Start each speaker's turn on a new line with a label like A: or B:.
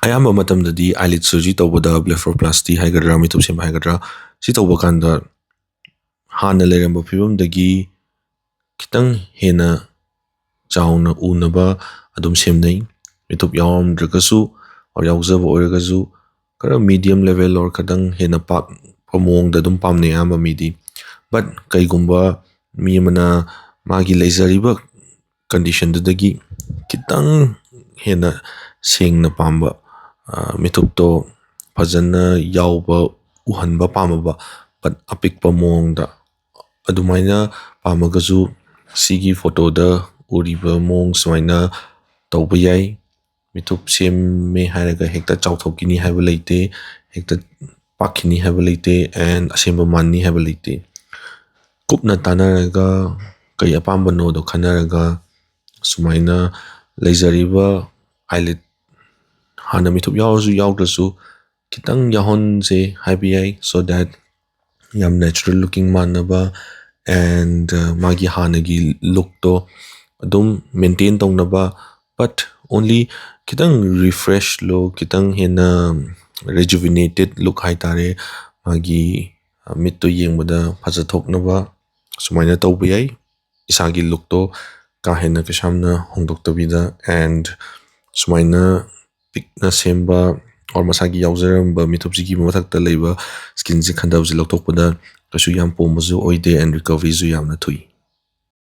A: ꯑꯌꯥꯝꯕ ꯃꯇꯝꯗꯗꯤ eyelid surgery ꯇꯧꯕꯗ blepharoplasty ꯍꯥꯏꯒꯗ꯭ꯔꯥ ꯃꯤꯊꯨꯞ ꯁꯦꯝꯕ ꯍꯥꯏꯒꯗ꯭ꯔꯥ ꯁꯤ ꯇꯧꯕ ꯀꯥꯟꯗ ꯍꯥꯟꯅ ꯂꯩꯔꯝꯕ ꯐꯤꯕꯝꯗꯒꯤ ꯈꯤꯇꯪ ꯍꯦꯟꯅ ꯆꯥꯎꯅ ꯎꯅꯕ ꯑꯗꯨꯝ ꯁꯦꯝꯅꯩ ꯃꯤꯊꯨꯞ ꯌꯥꯎꯔꯝꯗ꯭ꯔꯒꯁꯨ ꯌꯥꯎꯖꯕ ꯑꯣꯏꯔꯒꯁꯨ ꯈꯔ medium level or ꯈꯤꯇꯪ ꯍꯦꯟꯅ ꯄꯥꯛꯄ ꯃꯑꯣꯡꯗ ꯑꯗꯨꯝ ꯄꯥꯝꯅꯩ ꯑꯌꯥꯝꯕ ꯃꯤꯗꯤ but ꯀꯩꯒꯨꯝꯕ ꯃꯤ ꯑꯃꯅ ꯃꯥꯒꯤ ꯂꯩꯖꯔꯤꯕ ꯀꯟꯗꯤꯁꯟꯗꯨꯗꯒꯤ ꯈꯤꯇꯪ ꯍꯦꯟꯅ ꯁꯦꯡꯅ ꯄꯥꯝꯕ ꯃꯤꯊꯨꯞꯇꯣ ꯐꯖꯅ ꯌꯥꯎꯕ ꯎꯍꯟꯕ ꯄꯥꯝꯃꯕ but ꯑꯄꯤꯛꯄ ꯃꯑꯣꯡꯗ ꯑꯗꯨꯃꯥꯏꯅ ꯄꯥꯝꯃꯒꯁꯨ ꯁꯤꯒꯤ ꯐꯣꯇꯣꯗ ꯎꯔꯤꯕ ꯃꯑꯣꯡ ꯁꯨꯃꯥꯏꯅ ꯇꯧꯕ ꯌꯥꯏ ꯃꯤꯊꯨꯞ ꯁꯦꯝꯃꯦ ꯍꯥꯏꯔꯒ ꯍꯦꯛꯇ ꯆꯥꯎꯊꯣꯛꯈꯤꯅꯤ ꯍꯥꯏꯕ ꯂꯩꯇꯦ ꯍꯦꯛꯇ ꯄꯥꯛꯈꯤꯅꯤ ꯍꯥꯏꯕ ꯂꯩꯇꯦ and ꯑꯁꯦꯡꯕ ꯃꯥꯟꯅꯤ ꯍꯥꯏꯕ ꯂꯩꯇꯦ ꯀꯨꯞꯅ ꯇꯥꯟꯅꯔꯒ ꯀꯩ ꯑꯄꯥꯝꯕꯅꯣꯗꯣ ꯈꯟꯅꯔꯒ ꯁꯨꯃꯥꯏꯅ ꯂꯩꯖꯔꯤꯕ eyelid ꯍꯥꯟꯅ ꯃꯤꯊꯨꯞ ꯌꯥꯎꯔꯁꯨ ꯌꯥꯎꯗ꯭ꯔꯁꯨ khitang yahonse haiba yai so that yam natural looking manaba and magi hanagi look to adum maintain tawnaba but only khitang refresh look khitang hena rejuvenated look haitare magi mit to yengbada phajathoknaba sumaina tawba yai isagi look to ka hena kishamna hongdoktabida and sumaina pikna semba or masagi yauzaramba mithupsigi mathakta leiba skin ji khandawji lokthokpada kasu yam pomaju oide and recovery ju yamna thui